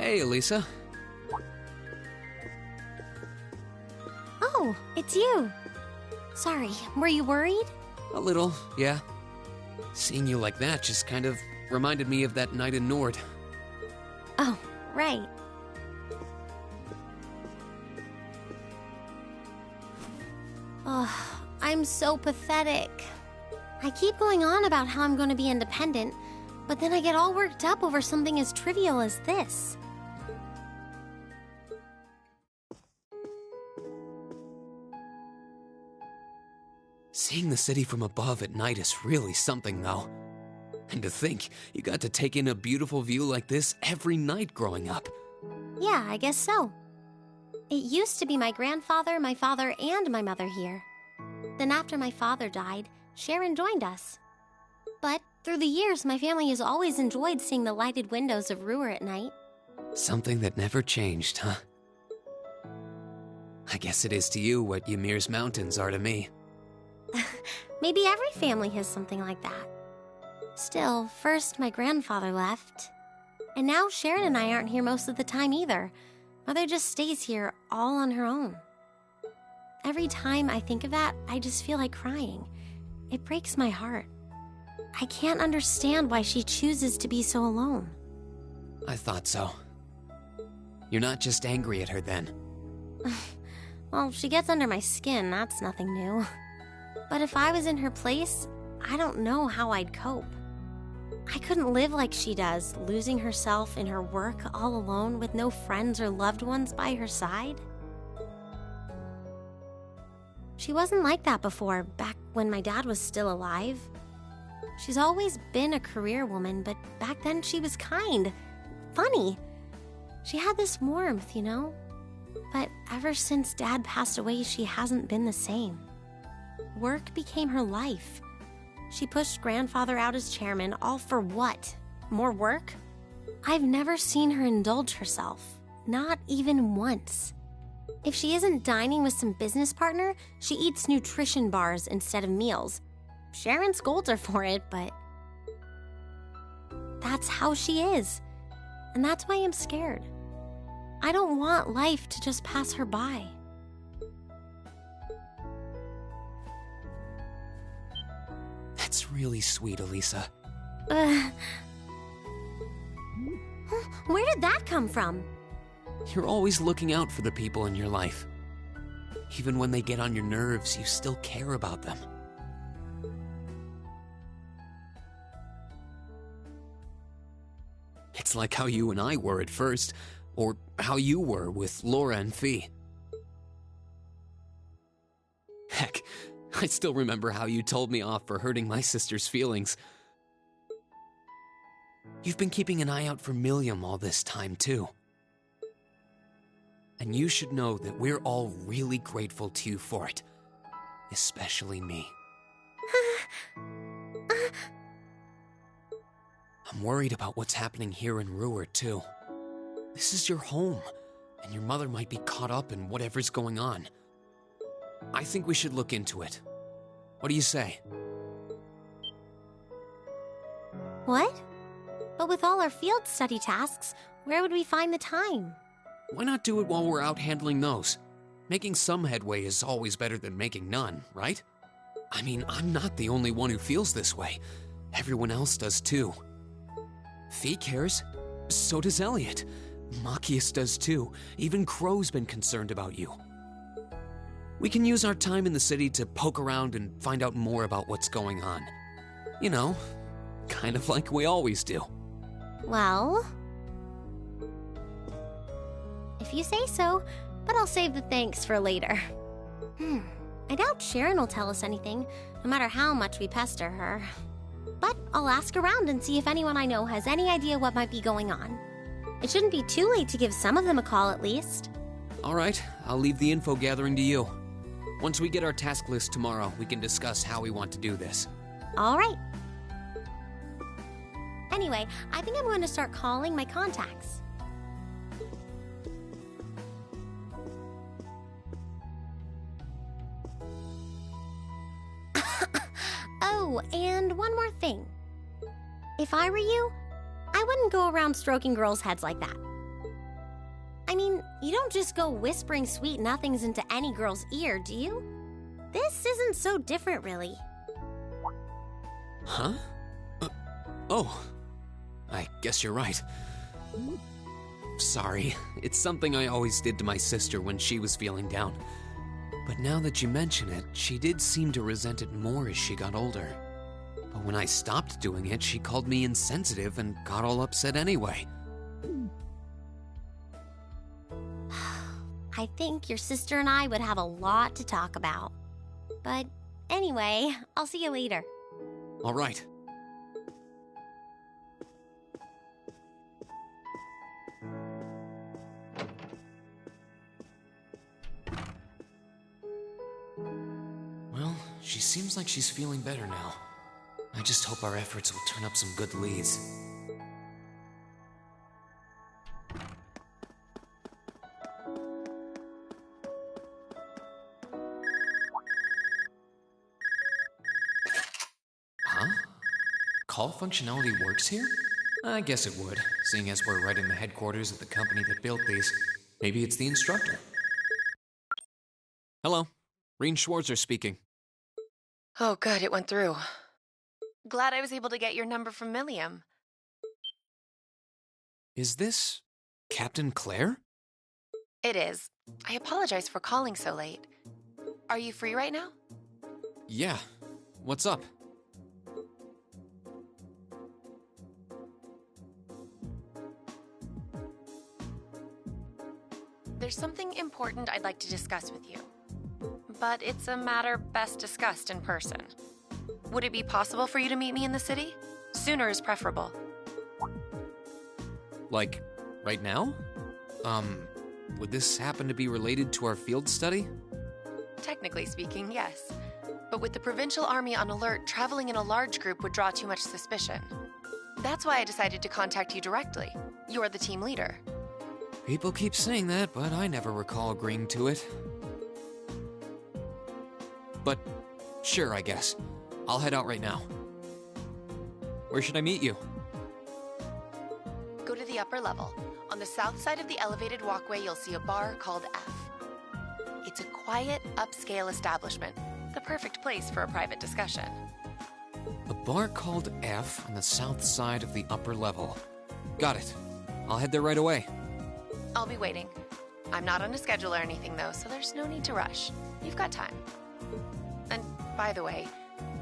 Hey, Elisa. Oh, it's you. Sorry, were you worried? A little, yeah. Seeing you like that just kind of reminded me of that night in Nord. Oh, right. Oh, I'm so pathetic. I keep going on about how I'm going to be independent, but then I get all worked up over something as trivial as this. Seeing the city from above at night is really something, though. And to think, you got to take in a beautiful view like this every night growing up. Yeah, I guess so. It used to be my grandfather, my father, and my mother here. Then after my father died, Sharon joined us. But through the years, my family has always enjoyed seeing the lighted windows of Ruhr at night. Something that never changed, huh? I guess it is to you what Ymir's mountains are to me. Maybe every family has something like that. Still, first my grandfather left. And now Sharon and I aren't here most of the time either. Mother just stays here all on her own. Every time I think of that, I just feel like crying. It breaks my heart. I can't understand why she chooses to be so alone. I thought so. You're not just angry at her then. Well, she gets under my skin, that's nothing new. But if I was in her place, I don't know how I'd cope. I couldn't live like she does, losing herself in her work all alone with no friends or loved ones by her side. She wasn't like that before, back when my dad was still alive. She's always been a career woman, but back then she was kind, funny. She had this warmth, you know? But ever since Dad passed away, she hasn't been the same. Work became her life. She pushed Grandfather out as chairman, all for what? More work? I've never seen her indulge herself, not even once. If she isn't dining with some business partner, she eats nutrition bars instead of meals. Sharon scolds her for it, but that's how she is. And that's why I'm scared. I don't want life to just pass her by. That's really sweet, Elisa. Where did that come from? You're always looking out for the people in your life. Even when they get on your nerves, you still care about them. It's like how you and I were at first, or how you were with Laura and Fee. Heck, I still remember how you told me off for hurting my sister's feelings. You've been keeping an eye out for Milliam all this time, too. And you should know that we're all really grateful to you for it. Especially me. I'm worried about what's happening here in Ruhr, too. This is your home, and your mother might be caught up in whatever's going on. I think we should look into it. What do you say? What? But with all our field study tasks, where would we find the time? Why not do it while we're out handling those? Making some headway is always better than making none, right? I mean, I'm not the only one who feels this way. Everyone else does too. Fee cares. So does Elliot. Machias does too. Even Crow's been concerned about you. We can use our time in the city to poke around and find out more about what's going on. You know, kind of like we always do. Well, if you say so, but I'll save the thanks for later. I doubt Sharon will tell us anything, no matter how much we pester her. But I'll ask around and see if anyone I know has any idea what might be going on. It shouldn't be too late to give some of them a call at least. All right, I'll leave the info gathering to you. Once we get our task list tomorrow, we can discuss how we want to do this. All right. Anyway, I think I'm going to start calling my contacts. Oh, and one more thing. If I were you, I wouldn't go around stroking girls' heads like that. I mean, you don't just go whispering sweet nothings into any girl's ear, do you? This isn't so different, really. Huh? Oh, I guess you're right. Sorry, it's something I always did to my sister when she was feeling down. But now that you mention it, she did seem to resent it more as she got older. But when I stopped doing it, she called me insensitive and got all upset anyway. I think your sister and I would have a lot to talk about. But anyway, I'll see you later. All right. Well, she seems like she's feeling better now. I just hope our efforts will turn up some good leads. Huh? Call functionality works here? I guess it would, seeing as we're right in the headquarters of the company that built these. Maybe it's the instructor. Hello, Reen Schwarzer speaking. Oh, good, it went through. Glad I was able to get your number from Milliam. Is this Captain Claire? It is. I apologize for calling so late. Are you free right now? Yeah. What's up? There's something important I'd like to discuss with you. But it's a matter best discussed in person. Would it be possible for you to meet me in the city? Sooner is preferable. Like, right now? Would this happen to be related to our field study? Technically speaking, yes. But with the provincial army on alert, traveling in a large group would draw too much suspicion. That's why I decided to contact you directly. You're the team leader. People keep saying that, but I never recall agreeing to it. But, sure, I guess. I'll head out right now. Where should I meet you? Go to the upper level. On the south side of the elevated walkway, you'll see a bar called F. It's a quiet, upscale establishment. The perfect place for a private discussion. A bar called F on the south side of the upper level. Got it. I'll head there right away. I'll be waiting. I'm not on a schedule or anything, though, so there's no need to rush. You've got time. And, by the way,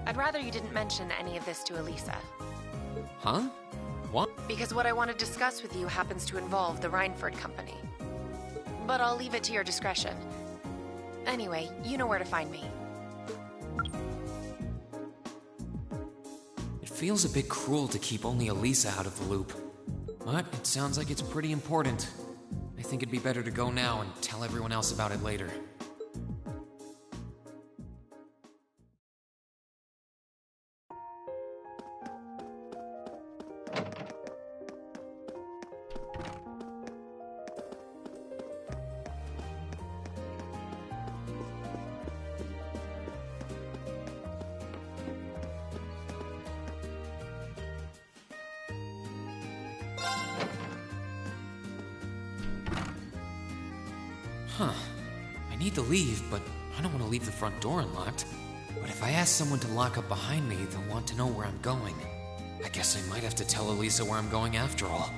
I'd rather you didn't mention any of this to Elisa. Huh? What? Because what I want to discuss with you happens to involve the Reinford Company. But I'll leave it to your discretion. Anyway, you know where to find me. It feels a bit cruel to keep only Elisa out of the loop. But it sounds like it's pretty important. I think it'd be better to go now and tell everyone else about it later. Huh. I need to leave, but I don't want to leave the front door unlocked. But if I ask someone to lock up behind me, they'll want to know where I'm going. I guess I might have to tell Elisa where I'm going after all.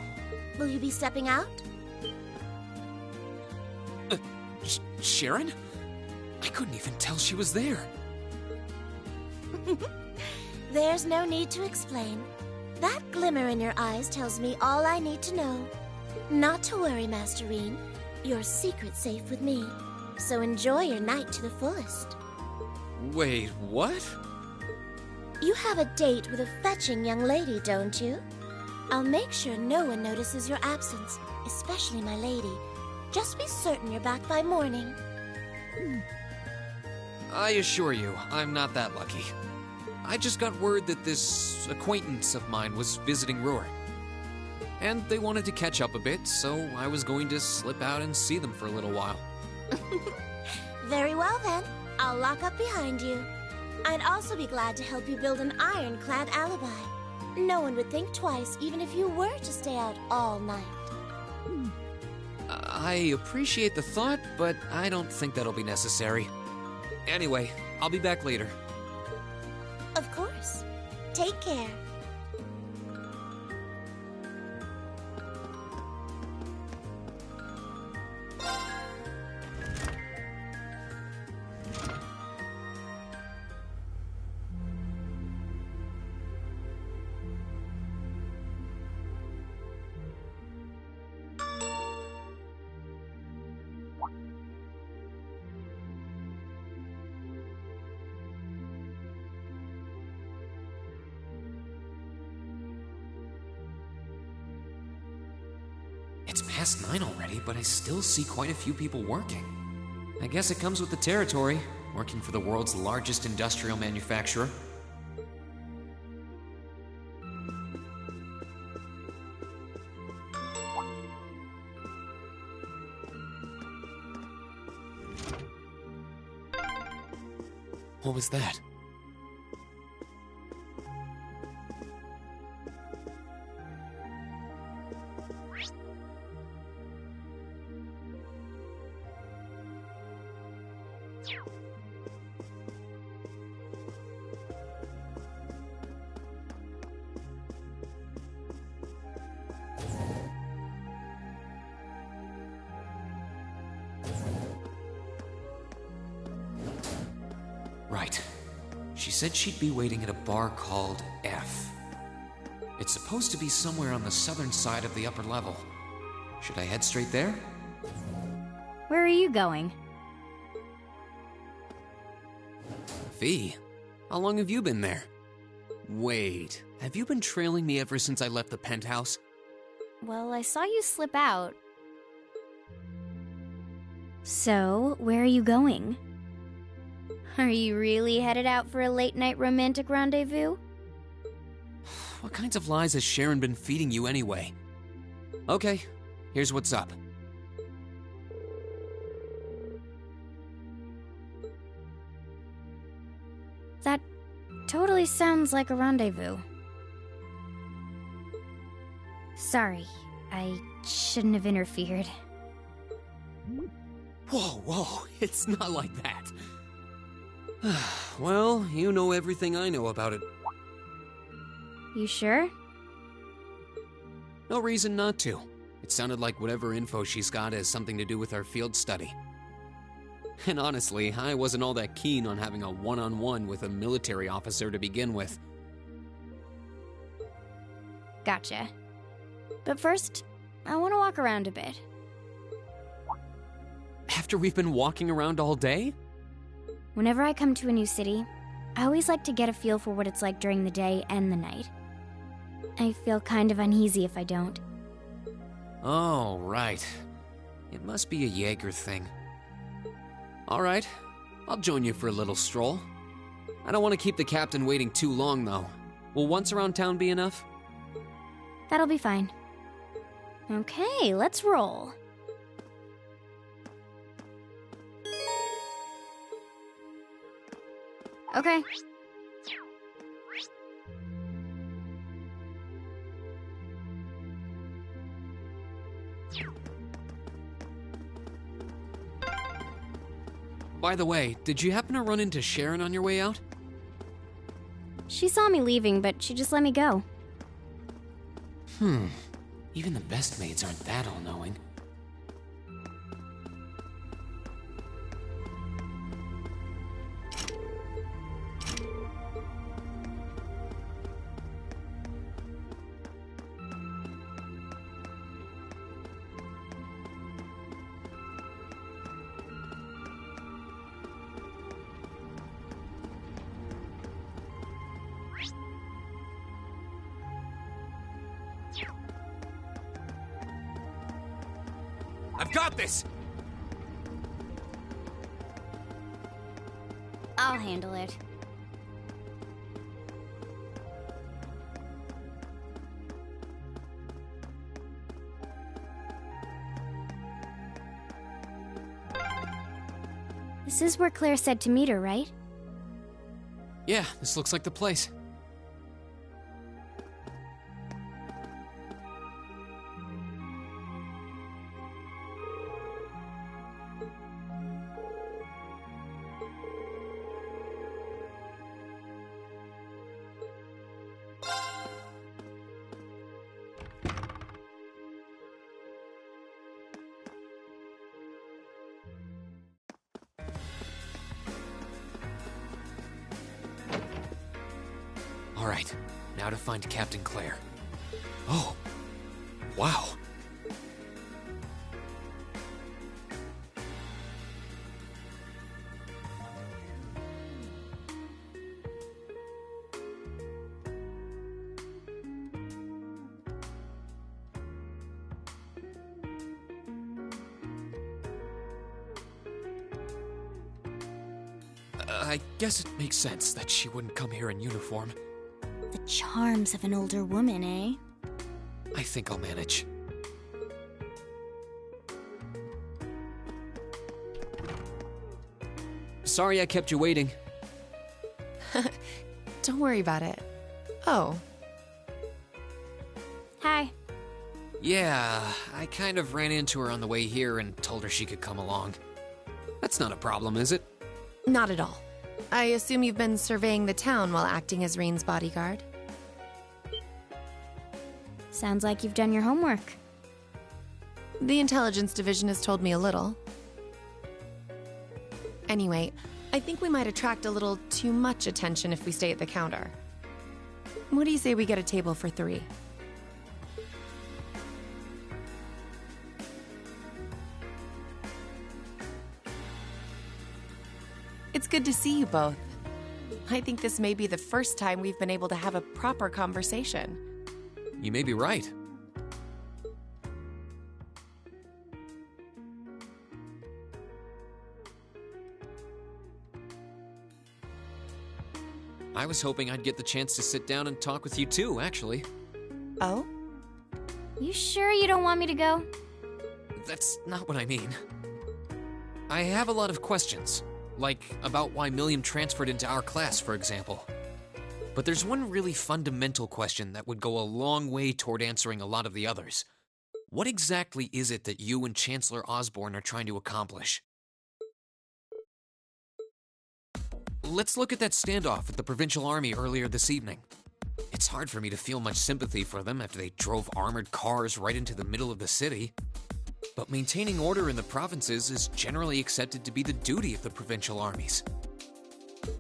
Will you be stepping out? Sharon? I couldn't even tell she was there. There's no need to explain. That glimmer in your eyes tells me all I need to know. Not to worry, Masterine. Your secret's safe with me. So enjoy your night to the fullest. Wait, what? You have a date with a fetching young lady, don't you? I'll make sure no one notices your absence, especially my lady. Just be certain you're back by morning. I assure you, I'm not that lucky. I just got word that this acquaintance of mine was visiting Roar. And they wanted to catch up a bit, so I was going to slip out and see them for a little while. Very well then. I'll lock up behind you. I'd also be glad to help you build an ironclad alibi. No one would think twice, even if you were to stay out all night. I appreciate the thought, but I don't think that'll be necessary. Anyway, I'll be back later. Of course. Take care. It's past 9 already, but I still see quite a few people working. I guess it comes with the territory, working for the world's largest industrial manufacturer. What was that? Right. She said she'd be waiting at a bar called F. It's supposed to be somewhere on the southern side of the upper level. Should I head straight there? Where are you going? V, how long have you been there? Wait, have you been trailing me ever since I left the penthouse? Well, I saw you slip out. So, where are you going? Are you really headed out for a late-night romantic rendezvous? What kinds of lies has Sharon been feeding you anyway? Okay, here's what's up. That totally sounds like a rendezvous. Sorry, I shouldn't have interfered. Whoa, it's not like that. Well, you know everything I know about it. You sure? No reason not to. It sounded like whatever info she's got has something to do with our field study. And honestly, I wasn't all that keen on having a one-on-one with a military officer to begin with. Gotcha. But first, I want to walk around a bit. After we've been walking around all day? Whenever I come to a new city, I always like to get a feel for what it's like during the day and the night. I feel kind of uneasy if I don't. Oh, right. It must be a Jaeger thing. All right, I'll join you for a little stroll. I don't want to keep the captain waiting too long, though. Will once around town be enough? That'll be fine. Okay, let's roll. Okay. By the way, did you happen to run into Sharon on your way out? She saw me leaving, but she just let me go. Even the best maids aren't that all-knowing. I've got this! I'll handle it. This is where Claire said to meet her, right? Yeah, this looks like the place. Alright, now to find Captain Claire. Oh, wow. I guess it makes sense that she wouldn't come here in uniform. The charms of an older woman, eh? I think I'll manage. Sorry I kept you waiting. Don't worry about it. Oh, Hi. Yeah, I kind of ran into her on the way here and told her she could come along. That's not a problem, is it? not at all. I assume you've been surveying the town while acting as Reen's bodyguard? Sounds like you've done your homework. The intelligence division has told me a little. Anyway, I think we might attract a little too much attention if we stay at the counter. What do you say we get a table for 3? It's good to see you both. I think this may be the first time we've been able to have a proper conversation. You may be right. I was hoping I'd get the chance to sit down and talk with you too, actually. Oh? You sure you don't want me to go? That's not what I mean. I have a lot of questions, like about why Milliam transferred into our class, for example. But there's one really fundamental question that would go a long way toward answering a lot of the others. What exactly is it that you and Chancellor Osborne are trying to accomplish? Let's look at that standoff with the Provincial Army earlier this evening. It's hard for me to feel much sympathy for them after they drove armored cars right into the middle of the city. But maintaining order in the provinces is generally accepted to be the duty of the provincial armies.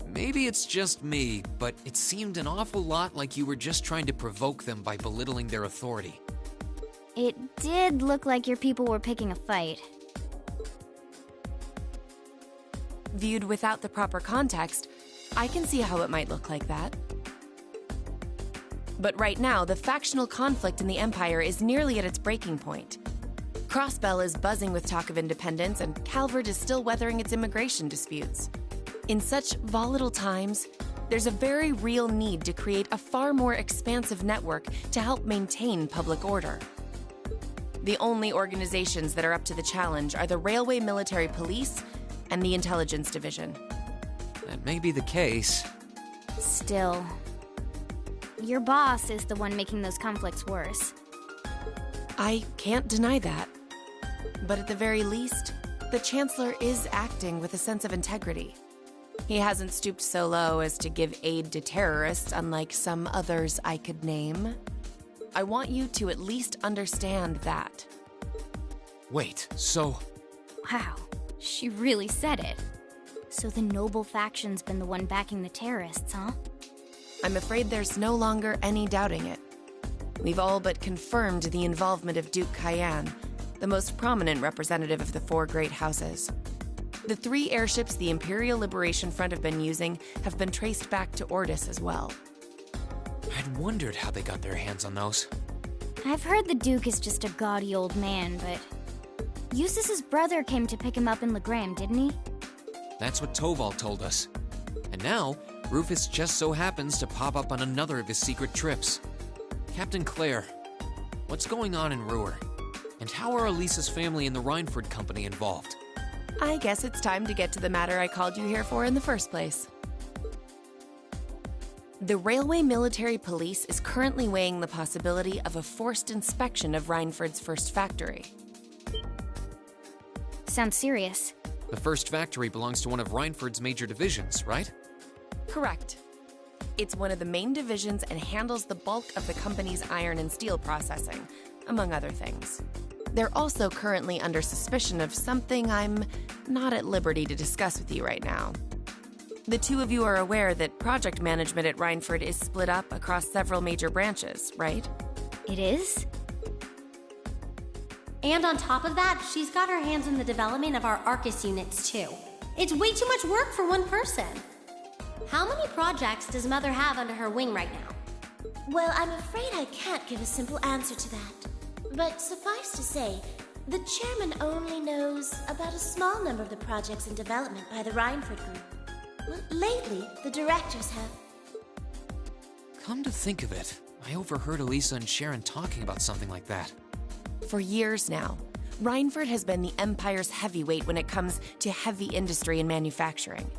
Maybe it's just me, but it seemed an awful lot like you were just trying to provoke them by belittling their authority. It did look like your people were picking a fight. Viewed without the proper context, I can see how it might look like that. But right now, the factional conflict in the Empire is nearly at its breaking point. Crossbell is buzzing with talk of independence, and Calvert is still weathering its immigration disputes. In such volatile times, there's a very real need to create a far more expansive network to help maintain public order. The only organizations that are up to the challenge are the Railway Military Police and the Intelligence Division. That may be the case. Still, your boss is the one making those conflicts worse. I can't deny that. But at the very least, the Chancellor is acting with a sense of integrity. He hasn't stooped so low as to give aid to terrorists, unlike some others I could name. I want you to at least understand that. Wait, so... Wow, she really said it. So the noble faction's been the one backing the terrorists, huh? I'm afraid there's no longer any doubting it. We've all but confirmed the involvement of Duke Cayenne, the most prominent representative of the 4 great houses. The 3 airships the Imperial Liberation Front have been using have been traced back to Ordis as well. I'd wondered how they got their hands on those. I've heard the Duke is just a gaudy old man, but... Eustace's brother came to pick him up in Legram, didn't he? That's what Toval told us. And now, Rufus just so happens to pop up on another of his secret trips. Captain Claire, what's going on in Ruhr? And how are Elisa's family and the Rhineford Company involved? I guess it's time to get to the matter I called you here for in the first place. The Railway Military Police is currently weighing the possibility of a forced inspection of Rhineford's first factory. Sounds serious. The first factory belongs to one of Rhineford's major divisions, right? Correct. It's one of the main divisions and handles the bulk of the company's iron and steel processing, among other things. They're also currently under suspicion of something I'm not at liberty to discuss with you right now. The two of you are aware that project management at Rhineford is split up across several major branches, right? It is? And on top of that, she's got her hands in the development of our Arcus units, too. It's way too much work for one person. How many projects does Mother have under her wing right now? Well, I'm afraid I can't give a simple answer to that. But suffice to say, the chairman only knows about a small number of the projects in development by the Rhineford group. Well, lately, the directors have. Come to think of it, I overheard Elisa and Sharon talking about something like that. For years now, Rhineford has been the Empire's heavyweight when it comes to heavy industry and manufacturing.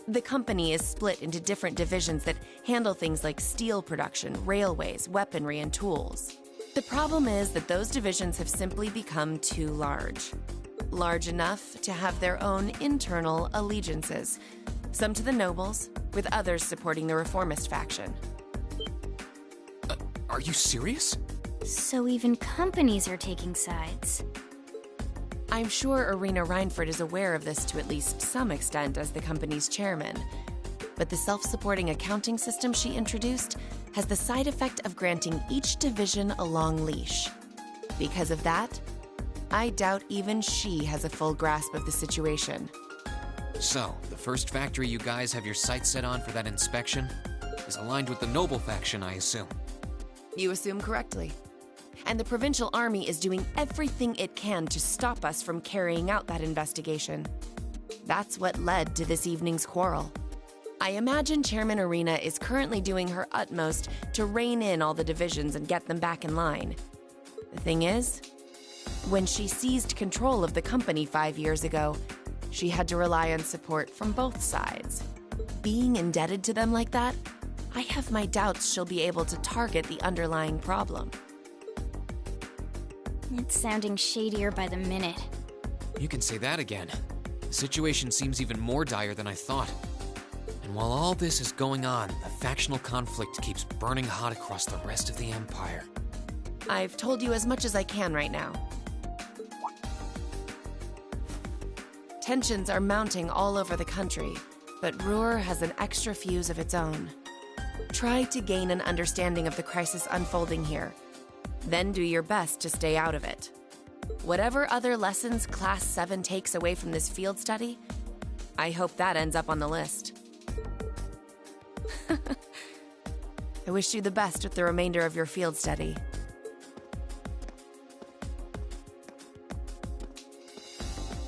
The company is split into different divisions that handle things like steel production, railways, weaponry, and tools. The problem is that those divisions have simply become too large. Large enough to have their own internal allegiances, some to the nobles, with others supporting the reformist faction. Are you serious? So even companies are taking sides. I'm sure Irina Rhineford is aware of this to at least some extent as the company's chairman. But the self-supporting accounting system she introduced has the side effect of granting each division a long leash. Because of that, I doubt even she has a full grasp of the situation. So, the first factory you guys have your sights set on for that inspection is aligned with the noble faction, I assume. You assume correctly. And the provincial army is doing everything it can to stop us from carrying out that investigation. That's what led to this evening's quarrel. I imagine Chairman Irina is currently doing her utmost to rein in all the divisions and get them back in line. The thing is, when she seized control of the company 5 years ago, she had to rely on support from both sides. Being indebted to them like that, I have my doubts she'll be able to target the underlying problem. It's sounding shadier by the minute. You can say that again. The situation seems even more dire than I thought. And while all this is going on, the factional conflict keeps burning hot across the rest of the Empire. I've told you as much as I can right now. Tensions are mounting all over the country, but Ruhr has an extra fuse of its own. Try to gain an understanding of the crisis unfolding here. Then do your best to stay out of it. Whatever other lessons Class 7 takes away from this field study, I hope that ends up on the list. I wish you the best with the remainder of your field study.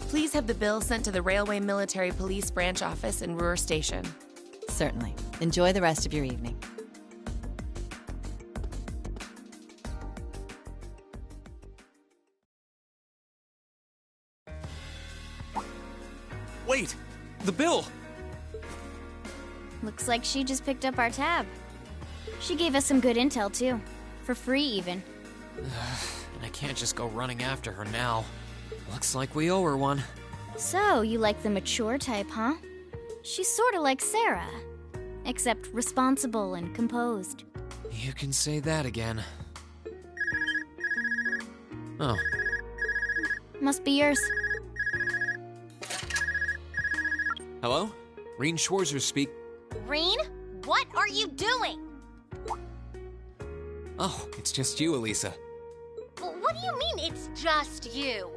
Please have the bill sent to the Railway Military Police Branch Office in Ruhr Station. Certainly. Enjoy the rest of your evening. Wait! The bill! Looks like she just picked up our tab. She gave us some good intel, too. For free, even. And I can't just go running after her now. Looks like we owe her one. So, you like the mature type, huh? She's sorta like Sarah. Except responsible and composed. You can say that again. Oh. Must be yours. Hello? Reen Schwarzer speak. Reen, what are you doing? Oh, it's just you, Elisa. What do you mean it's just you?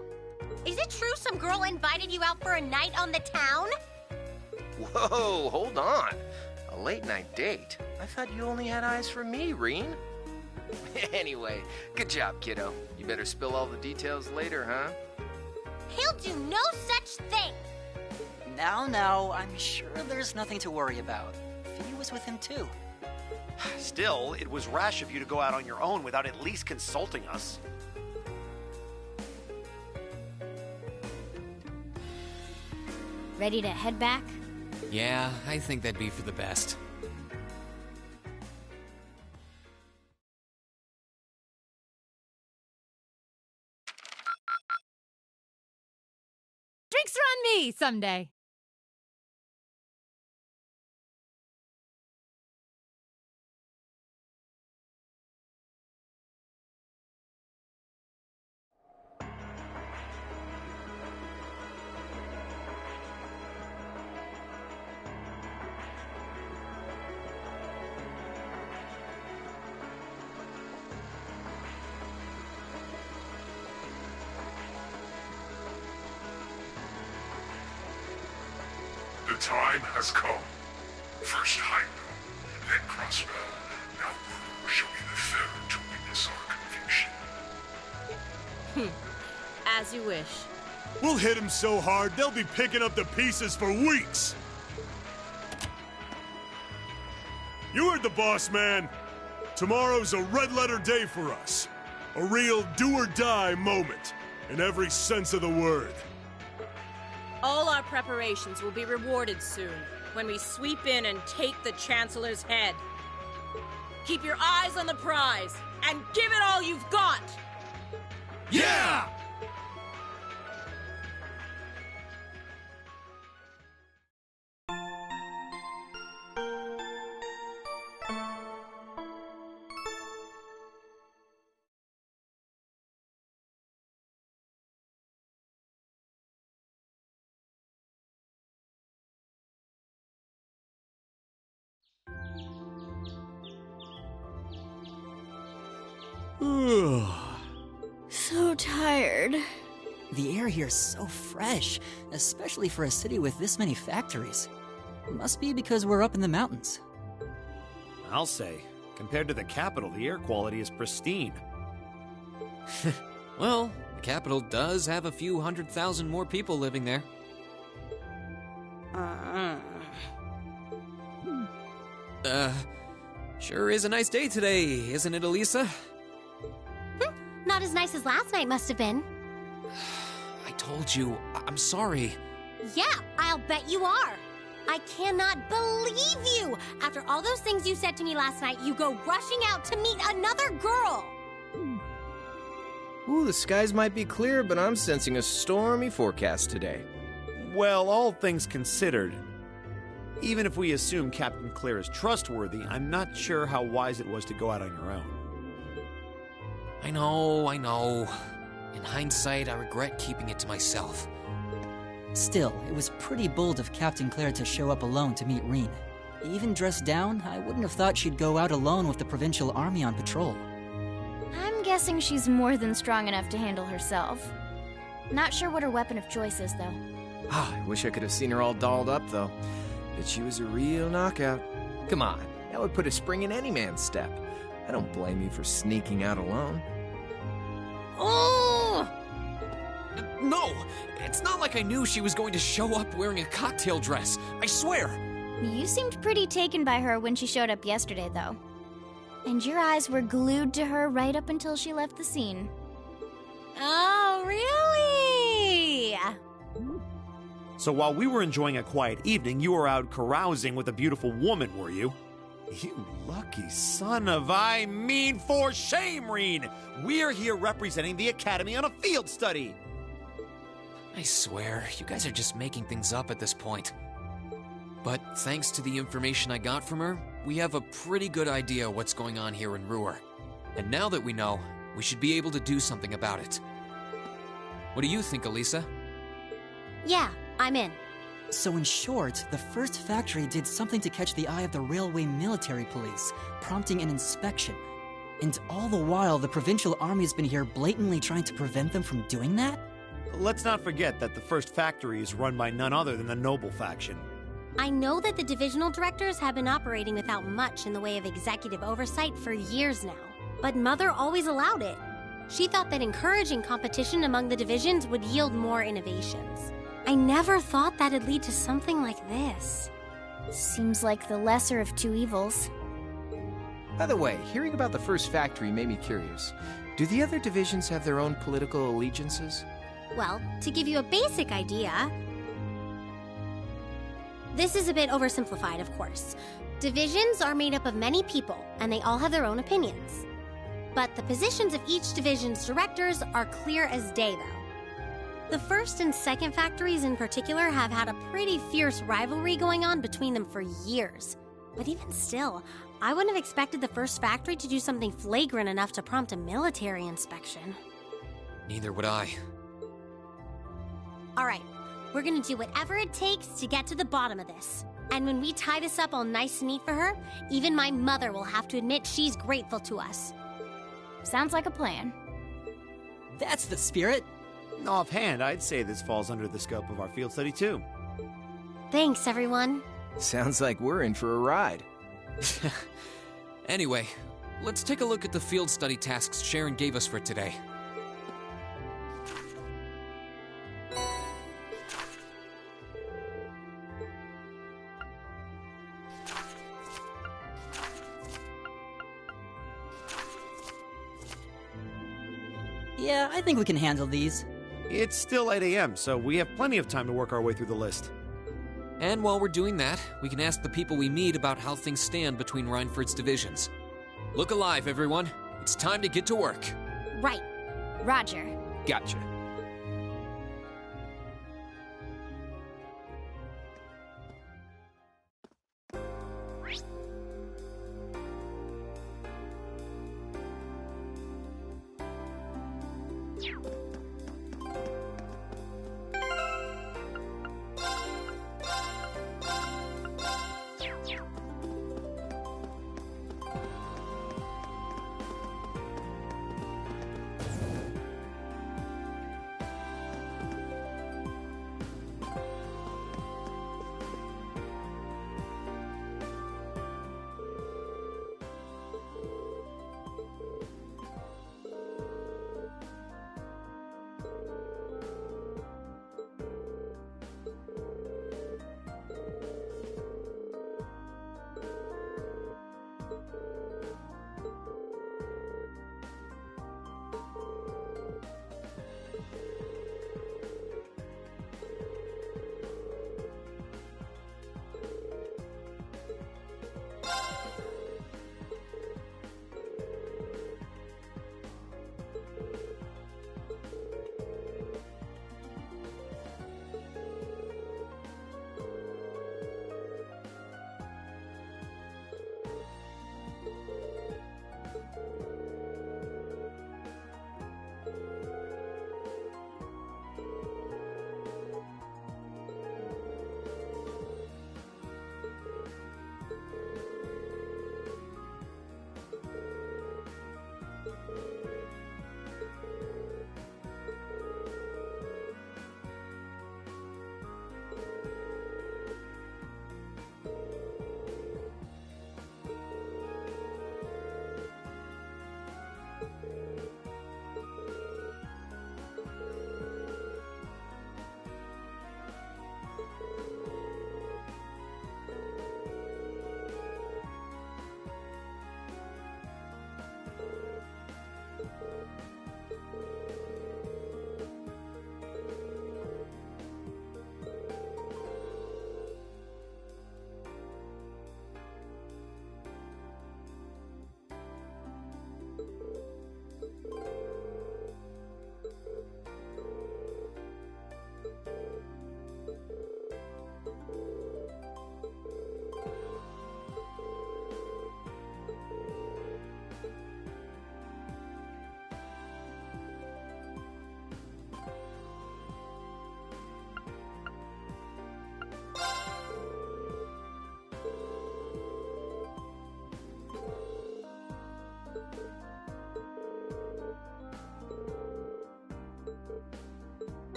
Is it true some girl invited you out for a night on the town? Whoa, hold on. A late night date? I thought you only had eyes for me, Reen. Anyway, good job, kiddo. You better spill all the details later, huh? He'll do no such thing. No, I'm sure there's nothing to worry about. Fee was with him too. Still, it was rash of you to go out on your own without at least consulting us. Ready to head back? Yeah, I think that'd be for the best. Drinks are on me someday. time has come. First Hype, then Crossbow. Now Rue shall be the third to witness our conviction. As you wish. We'll hit him so hard, they'll be picking up the pieces for weeks! You heard the boss, man. Tomorrow's a red-letter day for us. A real do-or-die moment, in every sense of the word. All our preparations will be rewarded soon, when we sweep in and take the Chancellor's head. Keep your eyes on the prize, and give it all you've got! Yeah! So tired. The air here's so fresh, especially for a city with this many factories. It must be because we're up in the mountains. I'll say, compared to the capital, the air quality is pristine. Well, the capital does have a few 100,000 more people living there. Sure is a nice day today, isn't it, Elisa? Not as nice as last night must have been. I told you, I'm sorry. Yeah, I'll bet you are. I cannot believe you! After all those things you said to me last night, you go rushing out to meet another girl! Ooh, the skies might be clear, but I'm sensing a stormy forecast today. Well, all things considered, even if we assume Captain Claire is trustworthy, I'm not sure how wise it was to go out on your own. I know. In hindsight, I regret keeping it to myself. Still, it was pretty bold of Captain Claire to show up alone to meet Reen. Even dressed down, I wouldn't have thought she'd go out alone with the provincial army on patrol. I'm guessing she's more than strong enough to handle herself. Not sure what her weapon of choice is, though. I wish I could have seen her all dolled up, though. But she was a real knockout. Come on, that would put a spring in any man's step. I don't blame you for sneaking out alone. Oh! No! It's not like I knew she was going to show up wearing a cocktail dress. I swear! You seemed pretty taken by her when she showed up yesterday, though. And your eyes were glued to her right up until she left the scene. Oh, really? So while we were enjoying a quiet evening, you were out carousing with a beautiful woman, were you? You lucky son of for shame, Reen! We're here representing the Academy on a field study! I swear, you guys are just making things up at this point. But thanks to the information I got from her, we have a pretty good idea what's going on here in Ruhr. And now that we know, we should be able to do something about it. What do you think, Elisa? Yeah, I'm in. So in short, the first factory did something to catch the eye of the railway military police, prompting an inspection. And all the while, the provincial army has been here blatantly trying to prevent them from doing that? Let's not forget that the first factory is run by none other than the Noble faction. I know that the divisional directors have been operating without much in the way of executive oversight for years now, but Mother always allowed it. She thought that encouraging competition among the divisions would yield more innovations. I never thought that'd lead to something like this. Seems like the lesser of two evils. By the way, hearing about the first factory made me curious. Do the other divisions have their own political allegiances? Well, to give you a basic idea, this is a bit oversimplified, of course. Divisions are made up of many people, and they all have their own opinions. But the positions of each division's directors are clear as day, though. The first and second factories in particular have had a pretty fierce rivalry going on between them for years. But even still, I wouldn't have expected the first factory to do something flagrant enough to prompt a military inspection. Neither would I. All right, we're gonna do whatever it takes to get to the bottom of this. And when we tie this up all nice and neat for her, even my mother will have to admit she's grateful to us. Sounds like a plan. That's the spirit! Offhand, I'd say this falls under the scope of our field study, too. Thanks, everyone. Sounds like we're in for a ride. Anyway, let's take a look at the field study tasks Sharon gave us for today. Yeah, I think we can handle these. It's still 8 a.m., so we have plenty of time to work our way through the list. And while we're doing that, we can ask the people we meet about how things stand between Rhineford's divisions. Look alive, everyone. It's time to get to work. Right. Roger. Gotcha.